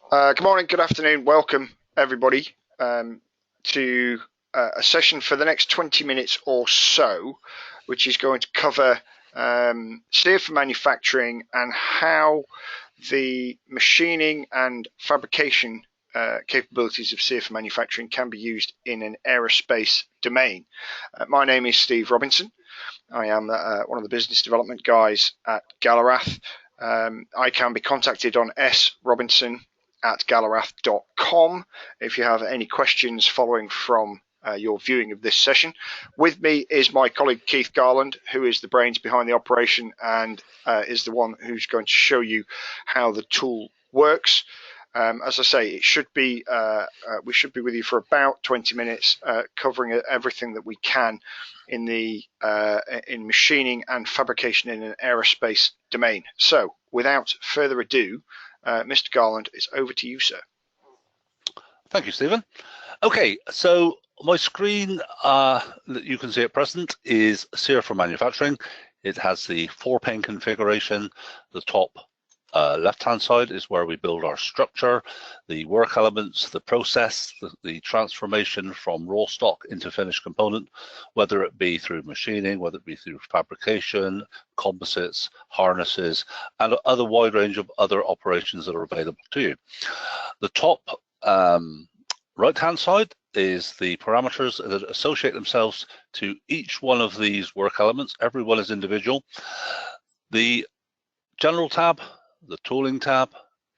Good morning, good afternoon, welcome everybody to a session for the next 20 minutes or so, which is going to cover SEER for manufacturing and how the machining and fabrication capabilities of SEER for manufacturing can be used in an aerospace domain. My name is Steve Robinson. I am one of the business development guys at Galarath. I can be contacted on srobinson@galarath.com if you have any questions following from your viewing of this session. With me is my colleague Keith Garland, who is the brains behind the operation and is the one who's going to show you how the tool works. As I say, it should be we should be with you for about 20 minutes, covering everything that we can in the in machining and fabrication in an aerospace domain. So, without further ado, Mr. Garland, it's over to you, sir. Thank you, Stephen. Okay, so my screen that you can see at present is SEER for manufacturing. It has the 4-pane configuration. The top left-hand side is where we build our structure, the work elements, the process, the transformation from raw stock into finished component, whether it be through machining, whether it be through fabrication, composites, harnesses, and other wide range of other operations that are available to you. The top right-hand side is the parameters that associate themselves to each one of these work elements. Every one is individual. The general tab, the tooling tab,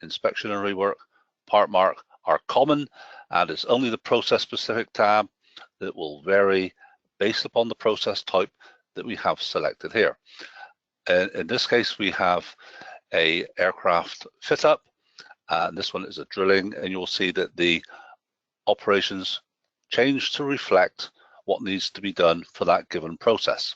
inspection and rework, part mark are common, and it's only the process specific tab that will vary based upon the process type that we have selected here. In this case, we have a aircraft fit up, and this one is a drilling, and you'll see that the operations change to reflect what needs to be done for that given process.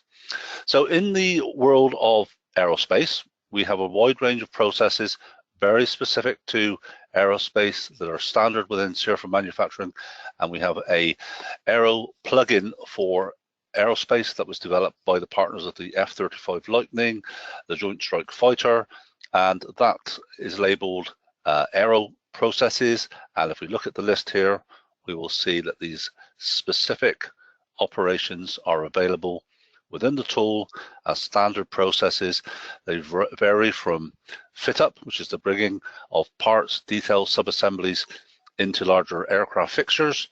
So in the world of aerospace, we have a wide range of processes very specific to aerospace that are standard within SEER for manufacturing, and we have a Aero plugin for aerospace that was developed by the partners of the F-35 Lightning, the Joint Strike Fighter, and that is labeled Aero processes. And if we look at the list here, we will see that these specific operations are available within the tool as standard processes. They vary from fit up, which is the bringing of parts, details, sub-assemblies into larger aircraft fixtures.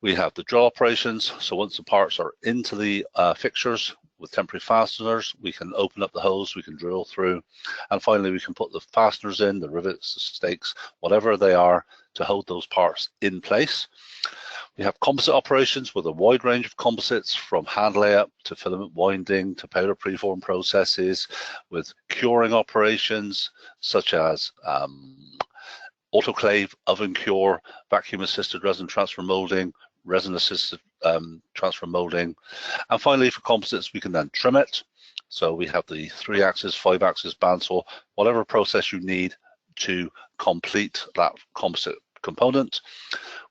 We have the drill operations. So once the parts are into the fixtures with temporary fasteners, we can open up the hose, we can drill through, and finally we can put the fasteners in, the rivets, the stakes, whatever they are, to hold those parts in place. We have composite operations with a wide range of composites, from hand layup to filament winding to powder preform processes, with curing operations such as autoclave, oven cure, vacuum assisted resin transfer molding, resin assisted transfer molding, and finally for composites we can then trim it. So we have the 3-axis, 5-axis bandsaw, whatever process you need to complete that composite component.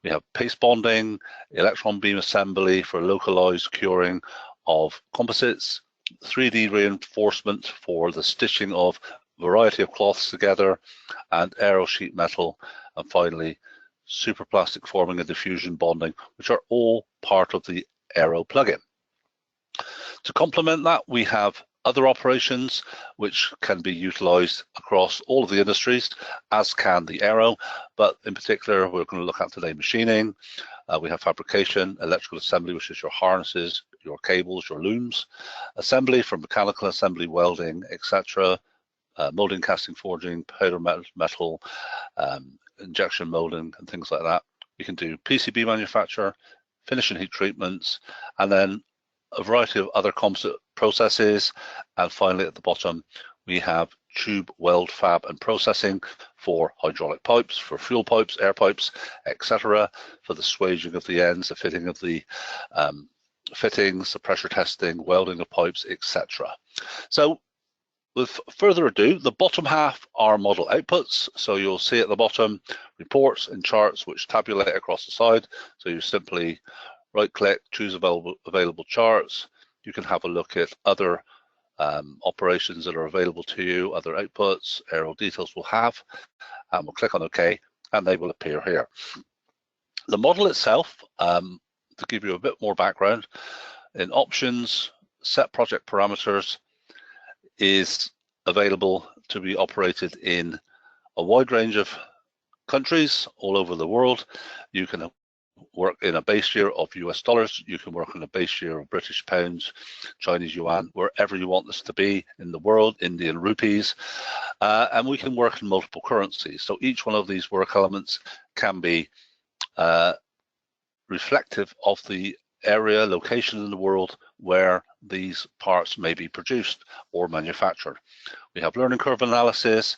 We have paste bonding, electron beam assembly for localized curing of composites, 3D reinforcement for the stitching of a variety of cloths together, and aero sheet metal, and finally superplastic forming and diffusion bonding, which are all part of the Aero plugin. To complement that, we have other operations which can be utilized across all of the industries, as can the Aero, but in particular we're going to look at today machining. We have fabrication, electrical assembly, which is your harnesses, your cables, your looms, assembly for mechanical assembly, welding, etc., molding, casting, forging, powder metal, injection molding, and things like that. We can do PCB manufacture, finish and heat treatments, and then a variety of other composite processes. And finally at the bottom we have tube, weld, fab and processing for hydraulic pipes, for fuel pipes, air pipes, etc., for the swaging of the ends, the fitting of the fittings, the pressure testing, welding of pipes, etc. So with further ado, the bottom half are model outputs. So you'll see at the bottom reports and charts which tabulate across the side. So you simply right click, choose available charts. You can have a look at other operations that are available to you, other outputs Aero details will have, and we'll click on OK, and they will appear here. The model itself, to give you a bit more background, in options, set project parameters, is available to be operated in a wide range of countries all over the world. You can work in a base year of US dollars, you can work in a base year of British pounds, Chinese yuan, wherever you want this to be in the world, Indian rupees, and we can work in multiple currencies. So each one of these work elements can be reflective of the area, location in the world where these parts may be produced or manufactured. We have learning curve analysis,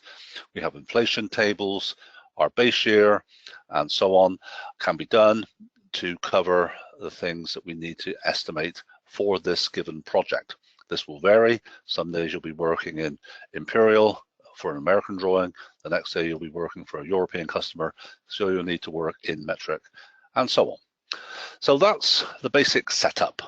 we have inflation tables, our base year, and so on can be done to cover the things that we need to estimate for this given project. This will vary. Some days you'll be working in imperial for an American drawing, the next day you'll be working for a European customer, so you'll need to work in metric, and so on. So that's the basic setup.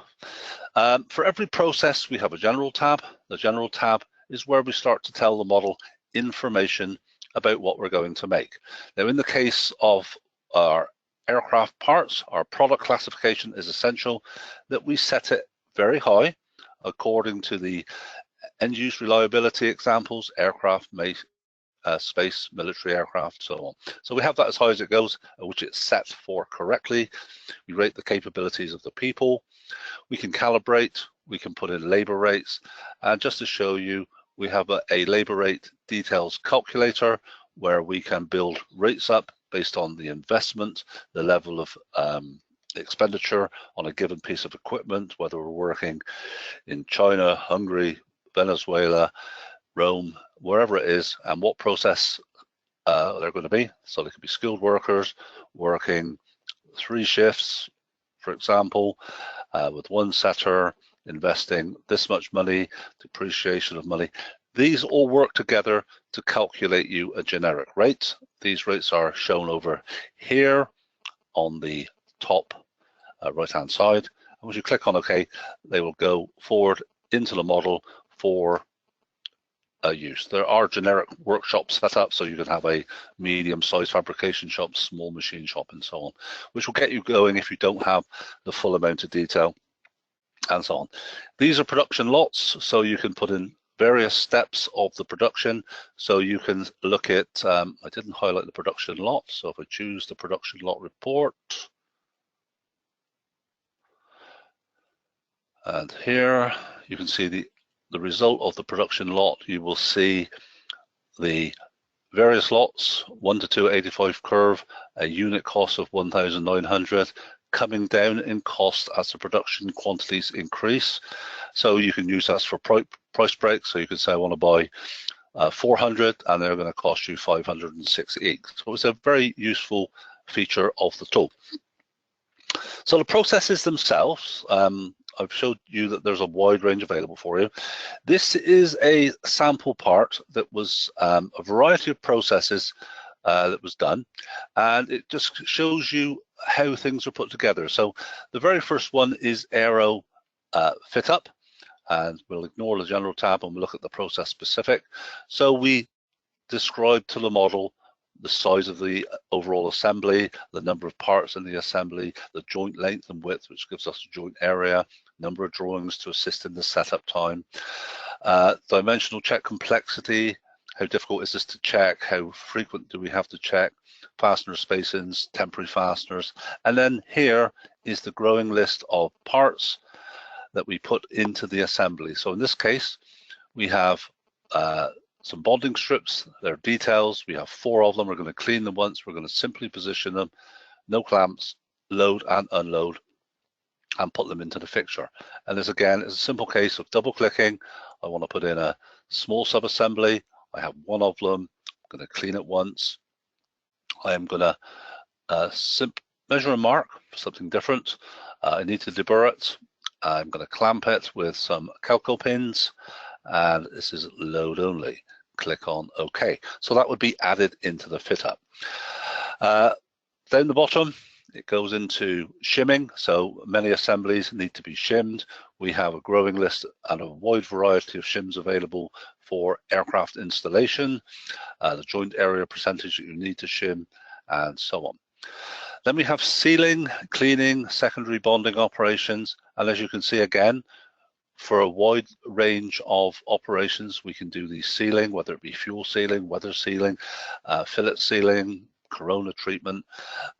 For every process, we have a general tab. The general tab is where we start to tell the model information about what we're going to make. Now, in the case of our aircraft parts, our product classification is essential that we set it very high according to the end-use reliability examples, aircraft, space, military aircraft, so on. So we have that as high as it goes, which it's set for correctly. We rate the capabilities of the people. We can calibrate, we can put in labor rates, and just to show you, we have a labor rate details calculator where we can build rates up based on the investment, the level of expenditure on a given piece of equipment, whether we're working in China, Hungary, Venezuela, Rome, wherever it is, and what process they're going to be. So they could be skilled workers working 3 shifts, for example, with one setter, investing this much money, depreciation of money. These all work together to calculate you a generic rate. These rates are shown over here on the top right-hand side. And once you click on OK, they will go forward into the model for use. There are generic workshops set up, so you can have a medium-sized fabrication shop, small machine shop, and so on, which will get you going if you don't have the full amount of detail, and so on. These are production lots, so you can put in various steps of the production. So you can look at, I didn't highlight the production lot, so if I choose the production lot report, and here you can see the result of the production lot. You will see the various lots, 1 to 285 curve, a unit cost of 1,900, coming down in cost as the production quantities increase. So you can use that for price breaks. So you can say, I want to buy 400 and they're going to cost you 568. So it's a very useful feature of the tool. So the processes themselves, I've showed you that there's a wide range available for you. This is a sample part that was a variety of processes that was done, and it just shows you how things are put together. So the very first one is Aero fit up, and we'll ignore the general tab and we'll look at the process specific. So we describe to the model the size of the overall assembly, the number of parts in the assembly, the joint length and width, which gives us a joint area, number of drawings to assist in the setup time, dimensional check complexity, how difficult is this to check, how frequent do we have to check, fastener spacings, temporary fasteners, and then here is the growing list of parts that we put into the assembly. So in this case, we have some bonding strips, there are details, we have 4 of them, we're going to clean them once, we're going to simply position them, no clamps, load and unload, and put them into the fixture. And this again is a simple case of double clicking. I want to put in a small sub-assembly, I have 1 of them, I'm going to clean it once, I am going to measure and mark for something different, I need to deburr it, I'm going to clamp it with some Calco pins, and this is load only. Click on OK. So that would be added into the fit up. Down the bottom, it goes into shimming. So many assemblies need to be shimmed. We have a growing list and a wide variety of shims available for aircraft installation, the joint area percentage that you need to shim, and so on. Then we have sealing, cleaning, secondary bonding operations, and as you can see again, for a wide range of operations, we can do the sealing, whether it be fuel sealing, weather sealing, fillet sealing, corona treatment.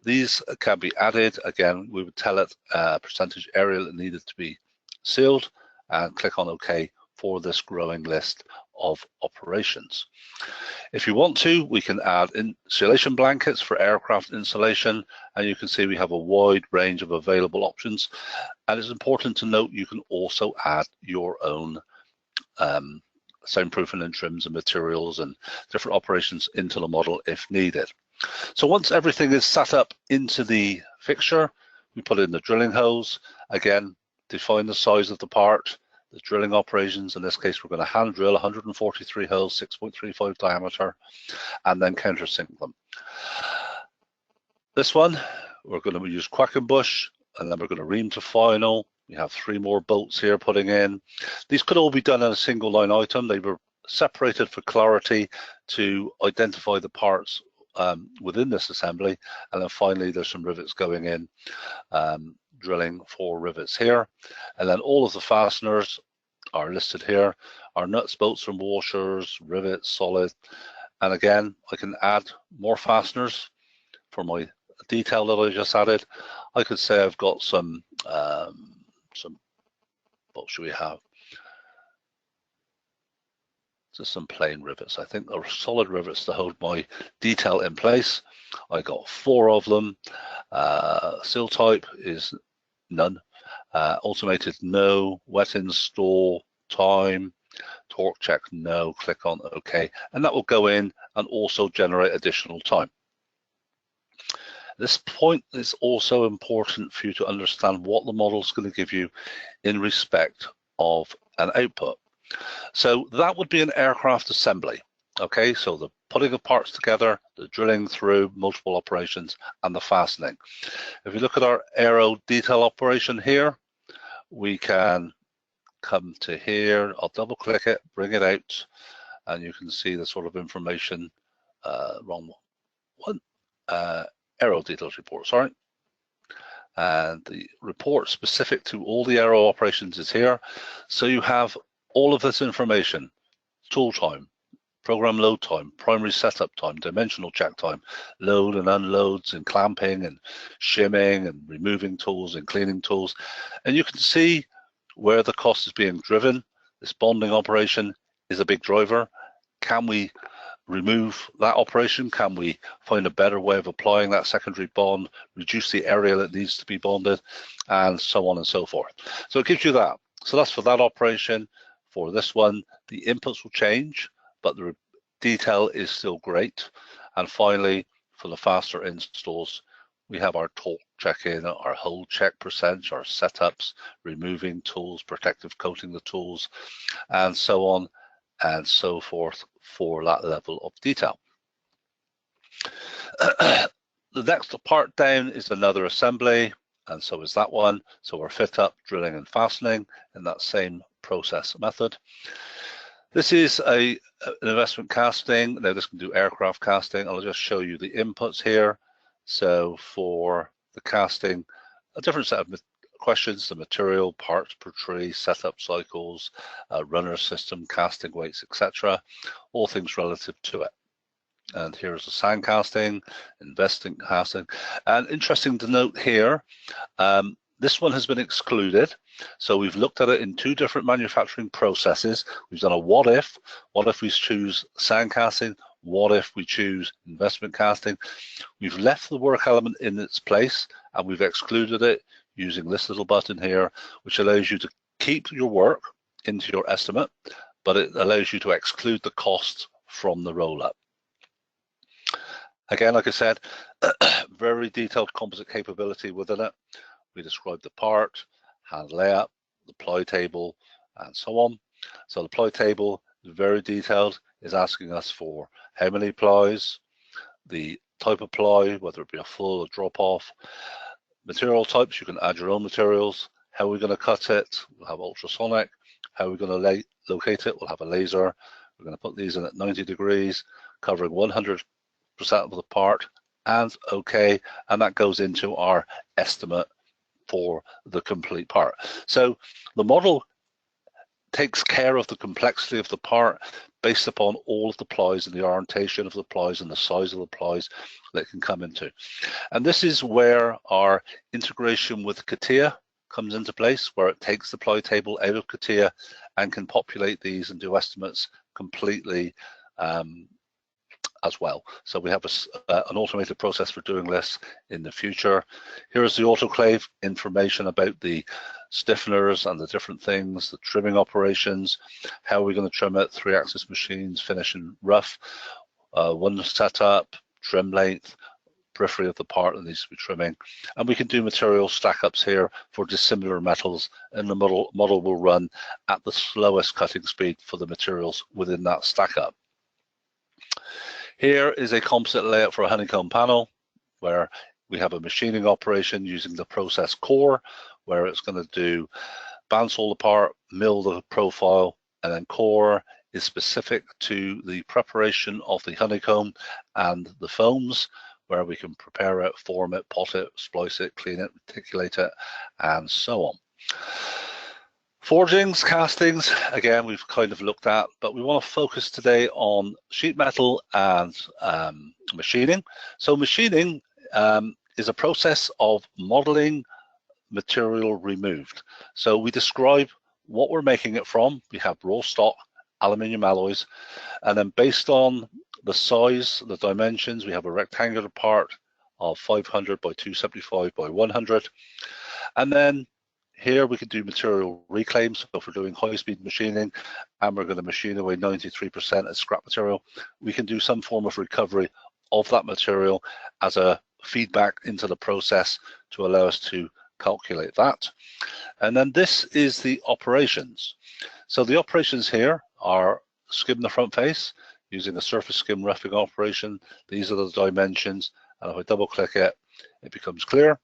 These can be added. Again, we would tell it percentage area that needed to be sealed and click on OK for this growing list of operations. If you want to, we can add insulation blankets for aircraft insulation, and you can see we have a wide range of available options. And it's important to note you can also add your own soundproofing and trims and materials and different operations into the model if needed. So once everything is set up into the fixture, we put in the drilling hose. Again, define the size of the part, the drilling operations. In this case, we're going to hand drill 143 holes, 6.35 diameter, and then countersink them. This one, we're going to use Quackenbush, and then we're going to ream to final. We have 3 more bolts here putting in. These could all be done in a single line item. They were separated for clarity to identify the parts within this assembly. And then finally, there's some rivets going in, drilling 4 rivets here. And then all of the fasteners are listed here. Our nuts, bolts and washers, rivets, solid. And again, I can add more fasteners for my detail that I just added. I could say I've got some what should we have? Just some plain rivets. I think they're solid rivets to hold my detail in place. I got 4 of them. Seal type is none. Automated, no. Wet install, time. Torque check, no. Click on OK. And that will go in and also generate additional time. This point is also important for you to understand what the model is going to give you in respect of an output. So that would be an aircraft assembly. Okay, so the putting of parts together, the drilling through multiple operations, and the fastening. If you look at our Aero detail operation here, we can come to here. I'll double click it, bring it out, and you can see the sort of information. Wrong one. Aero details report, sorry. And the report specific to all the Aero operations is here. So you have all of this information: tool time, program load time, primary setup time, dimensional check time, load and unloads and clamping and shimming and removing tools and cleaning tools. And you can see where the cost is being driven. This bonding operation is a big driver. Can we remove that operation? Can we find a better way of applying that secondary bond, reduce the area that needs to be bonded, and so on and so forth? So it gives you that. So that's for that operation. For this one, the inputs will change, but the detail is still great. And finally, for the faster installs, we have our torque check-in, our hold check percentage, our setups, removing tools, protective coating the tools, and so on and so forth for that level of detail. The next part down is another assembly, and so is that one. So we're fit up, drilling and fastening in that same process method. This is an investment casting. Now this can do aircraft casting. I'll just show you the inputs here. So for the casting, a different set of questions: the material, parts per tree, setup cycles, runner system, casting weights, etc. All things relative to it. And here's the sand casting, investing casting. And interesting to note here, this one has been excluded. So we've looked at it in 2 different manufacturing processes. We've done a what if we choose sand casting, what if we choose investment casting. We've left the work element in its place and we've excluded it using this little button here, which allows you to keep your work into your estimate, but it allows you to exclude the cost from the roll-up. Again, like I said, very detailed composite capability within it. We describe the part, hand layout, the ply table, and so on. So the ply table is very detailed, is asking us for how many plies, the type of ply, whether it be a full or drop off, material types, you can add your own materials, how we're going to cut it, we'll have ultrasonic, how we're going to locate it, we'll have a laser, we're going to put these in at 90 degrees, covering 100% of the part, and OK, and that goes into our estimate for the complete part. So the model takes care of the complexity of the part based upon all of the plies and the orientation of the plies and the size of the plies that can come into. And this is where our integration with CATIA comes into place, where it takes the ply table out of CATIA and can populate these and do estimates completely as well. So we have an automated process for doing this in the future. Here is the autoclave, information about the stiffeners and the different things, the trimming operations, how we're going to trim it, 3-axis machines, finish and rough, one setup, trim length, periphery of the part that needs to be trimming, and we can do material stack-ups here for dissimilar metals, and the model will run at the slowest cutting speed for the materials within that stack-up. Here is a composite layout for a honeycomb panel, where we have a machining operation using the process core, where it's going to do bandsaw the part, mill the profile, and then core is specific to the preparation of the honeycomb and the foams, where we can prepare it, form it, pot it, splice it, clean it, reticulate it, and so on. Forgings, castings, again, we've kind of looked at, but we want to focus today on sheet metal and machining. So machining is a process of modeling material removed. So we describe what we're making it from. We have raw stock, aluminium alloys, and then based on the size, the dimensions, we have a rectangular part of 500 by 275 by 100. And then here we can do material reclaims. So if we're doing high-speed machining and we're going to machine away 93% as scrap material, we can do some form of recovery of that material as a feedback into the process to allow us to calculate that. And then this is the operations. So the operations here are skim the front face using a surface skim roughing operation. These are the dimensions, and if I double click it, it becomes clear.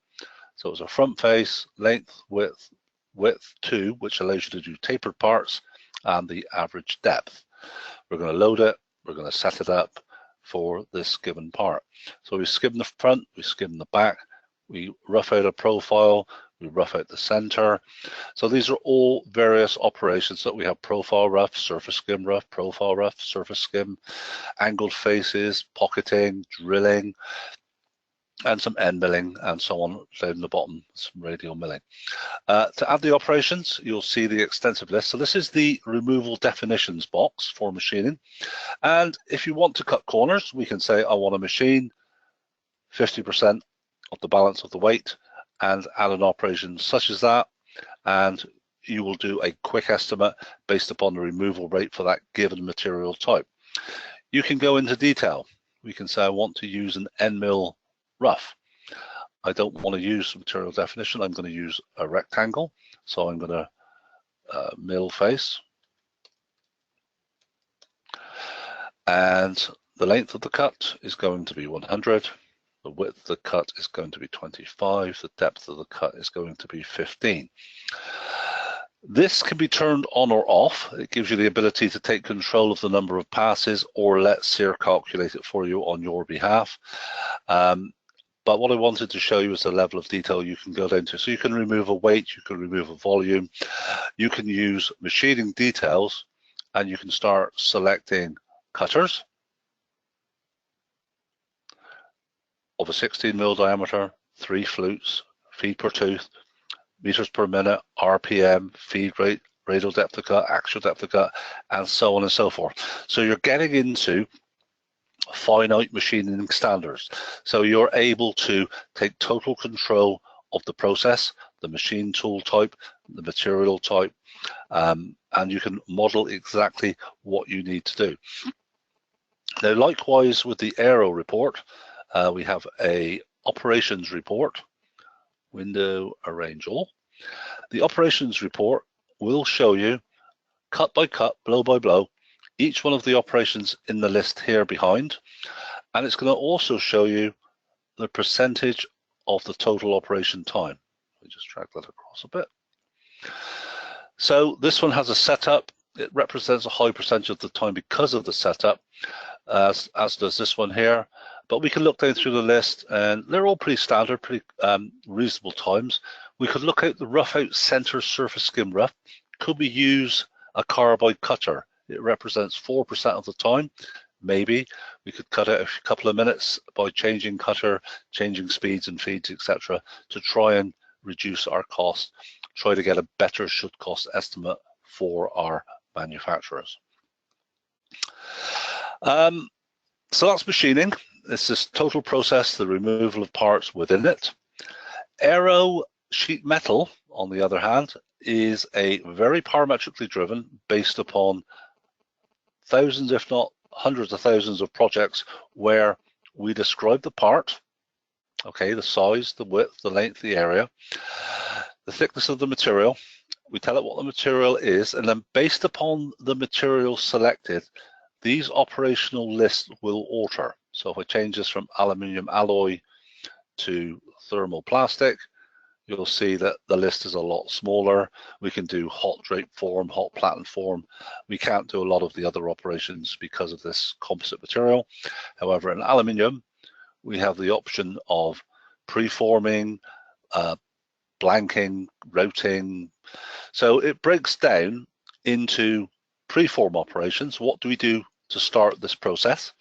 So it's a front face, length, width 2, which allows you to do tapered parts, and the average depth. We're going to load it, we're going to set it up for this given part. So we skim the front, we skim the back, we rough out a profile, we rough out the center. So these are all various operations that we have: profile rough, surface skim rough, profile rough, surface skim, angled faces, pocketing, drilling, and some end milling, and so on down the bottom, some radial milling. To add the operations, you'll see the extensive list. So this is the removal definitions box for machining. And if you want to cut corners, we can say I want to machine 50% of the balance of the weight and add an operation such as that, and you will do a quick estimate based upon the removal rate for that given material type. You can go into detail. We can say I want to use an end mill rough. I don't want to use material definition. I'm going to use a rectangle. So I'm going to mill face. And the length of the cut is going to be 100. The width of the cut is going to be 25. The depth of the cut is going to be 15. This can be turned on or off. It gives you the ability to take control of the number of passes or let SEER calculate it for you on your behalf. But what I wanted to show you is the level of detail you can go down to. So you can remove a weight, you can remove a volume, you can use machining details, and you can start selecting cutters of a 16mm diameter, 3 flutes, feed per tooth, meters per minute, RPM, feed rate, radial depth of cut, actual depth of cut, and so on and so forth. So you're getting into finite machining standards. So you're able to take total control of the process, the machine tool type, the material type, and you can model exactly what you need to do. Now, likewise with the Aero report, we have a operations report, window, arrange all. The operations report will show you cut by cut, blow by blow, each one of the operations in the list here behind, and it's going to also show you the percentage of the total operation time. Let me just drag that across a bit. So this one has a setup. It represents a high percentage of the time because of the setup. as does this one here. But we can look down through the list, and they're all pretty standard, pretty reasonable times. We could look out the rough out center surface skim rough. Could we use a carbide cutter? It represents 4% of the time. Maybe we could cut out a couple of minutes by changing cutter, changing speeds and feeds, etc., to try and reduce our cost, try to get a better should cost estimate for our manufacturers. So that's machining. It's this total process, the removal of parts within it. Aero sheet metal, on the other hand, is a very parametrically driven, based upon thousands, if not hundreds of thousands of projects where we describe the part, okay, the size, the width, the length, the area, the thickness of the material. We tell it what the material is, and then based upon the material selected, these operational lists will alter. So if I change this from aluminium alloy to thermal plastic, you'll see that the list is a lot smaller. We can do hot drape form, hot platen form. We can't do a lot of the other operations because of this composite material. However, in aluminium, we have the option of preforming, blanking, routing. So it breaks down into preform operations. What do we do to start this process?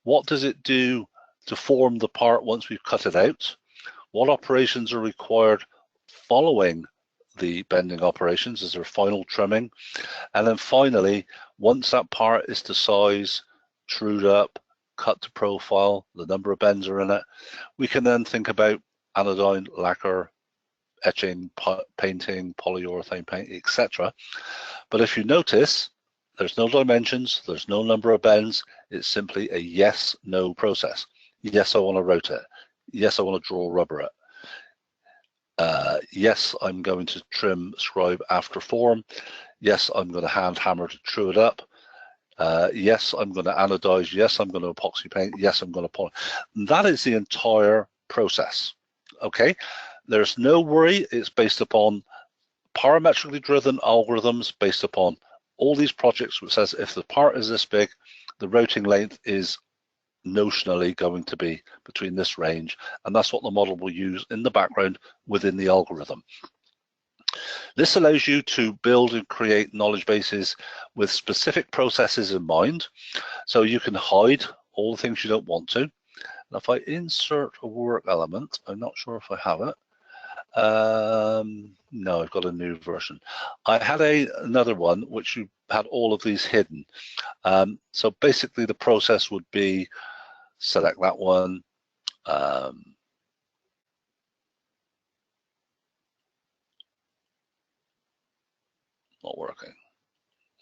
What does it do to form the part once we've cut it out? What operations are required following the bending operations? Is there final trimming? And then finally, once that part is to size, trued up, cut to profile, the number of bends are in it, we can then think about anodyne, lacquer, etching, painting, polyurethane paint, etc. But if you notice, there's no dimensions, there's no number of bends, it's simply a yes-no process. Yes, I want to rotate. Yes, I want to draw rubber it. Yes, I'm going to trim, scribe after form. Yes, I'm going to hand hammer to true it up. Yes, I'm going to anodize. Yes, I'm going to epoxy paint. Yes, I'm going to polish. That is the entire process. Okay, there's no worry. It's based upon parametrically driven algorithms based upon all these projects, which says if the part is this big, the routing length is notionally going to be between this range, and that's what the model will use in the background within the algorithm. This allows you to build and create knowledge bases with specific processes in mind, so you can hide all the things you don't want to. And if I insert a work element, I'm not sure if I have it. No, I've got a new version. I had another one which you had all of these hidden. So basically the process would be select that one. Not working.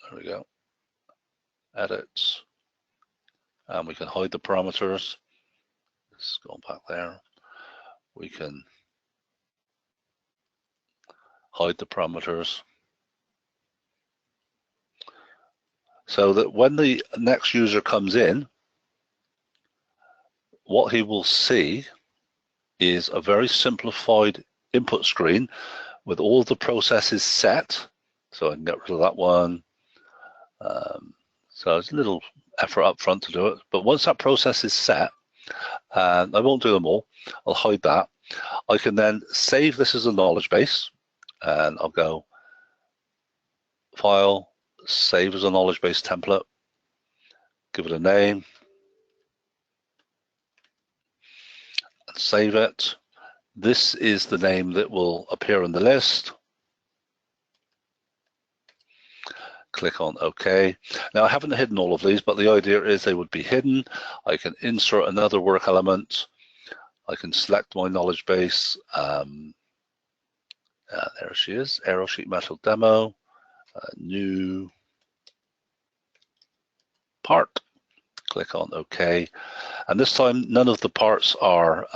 There we go. Edit. And we can hide the parameters. Let's go back there. We can hide the parameters. So that when the next user comes in, what he will see is a very simplified input screen with all the processes set. So I can get rid of that one. So it's a little effort up front to do it. But once that process is set, and I won't do them all, I'll hide that. I can then save this as a knowledge base, and I'll go File, Save as a knowledge base template, give it a name, and save it. This is the name that will appear in the list. Click on OK. Now I haven't hidden all of these, but the idea is they would be hidden. I can insert another work element. I can select my knowledge base. There she is, Aero Sheet Metal Demo, new part. Click on OK. And this time, none of the parts are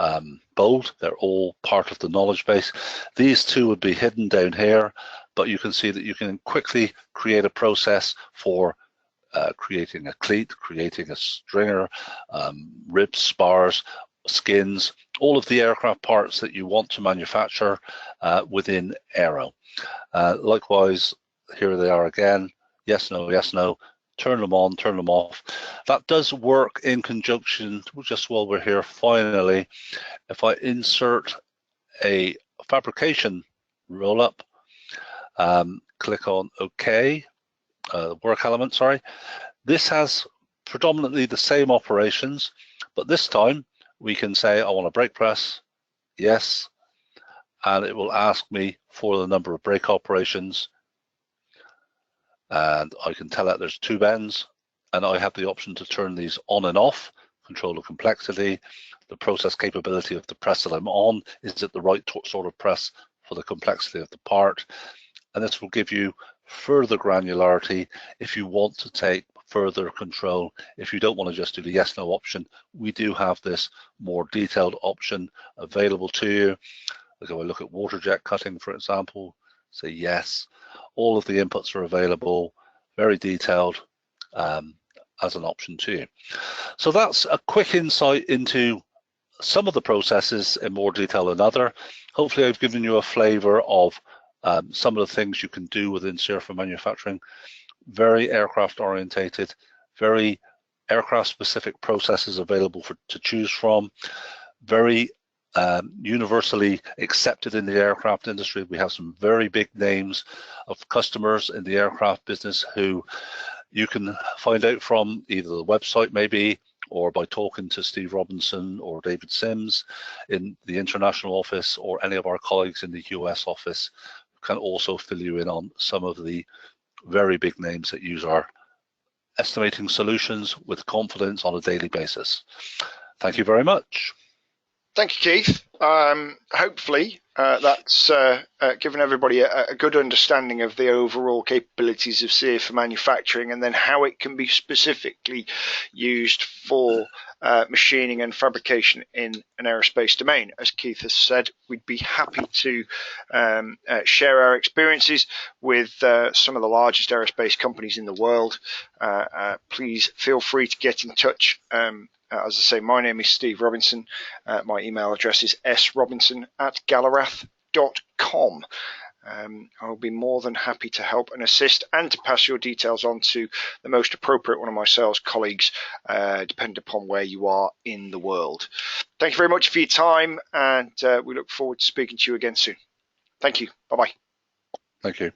bold. They're all part of the knowledge base. These two would be hidden down here, but you can see that you can quickly create a process for creating a cleat, creating a stringer, ribs, spars, skins, all of the aircraft parts that you want to manufacture within Aero. Likewise, here they are again. Yes, no, yes, no. turn them on, turn them off. That does work in conjunction, just while we're here finally. If I insert a fabrication roll-up, click on OK, work element, sorry. This has predominantly the same operations, but this time we can say I want a brake press, yes, and it will ask me for the number of brake operations, and I can tell it there's 2 bends, and I have the option to turn these on and off, control the complexity, the process capability of the press that I'm on, is it the right sort of press for the complexity of the part, and this will give you further granularity if you want to take further control. If you don't want to just do the yes no option, we do have this more detailed option available to you. If I look at water jet cutting, for example, say yes. All of the inputs are available, very detailed, as an option to you. So that's a quick insight into some of the processes in more detail than other. Hopefully I've given you a flavor of some of the things you can do within SEER for manufacturing. Very aircraft orientated, very aircraft specific processes available to choose from, very universally accepted in the aircraft industry. We have some very big names of customers in the aircraft business who you can find out from either the website maybe, or by talking to Steve Robinson or David Sims in the international office, or any of our colleagues in the US office can also fill you in on some of the very big names that use our estimating solutions with confidence on a daily basis. Thank you very much. Thank you, Keith. Hopefully that's given everybody a good understanding of the overall capabilities of SEER for manufacturing, and then how it can be specifically used for machining and fabrication in an aerospace domain. As Keith has said, we'd be happy to share our experiences with some of the largest aerospace companies in the world. Please feel free to get in touch. As I say, my name is Steve Robinson. My email address is srobinson@galarath.com. I'll be more than happy to help and assist, and to pass your details on to the most appropriate one of my sales colleagues, depending upon where you are in the world. Thank you very much for your time, and we look forward to speaking to you again soon. Thank you. Bye-bye. Thank you.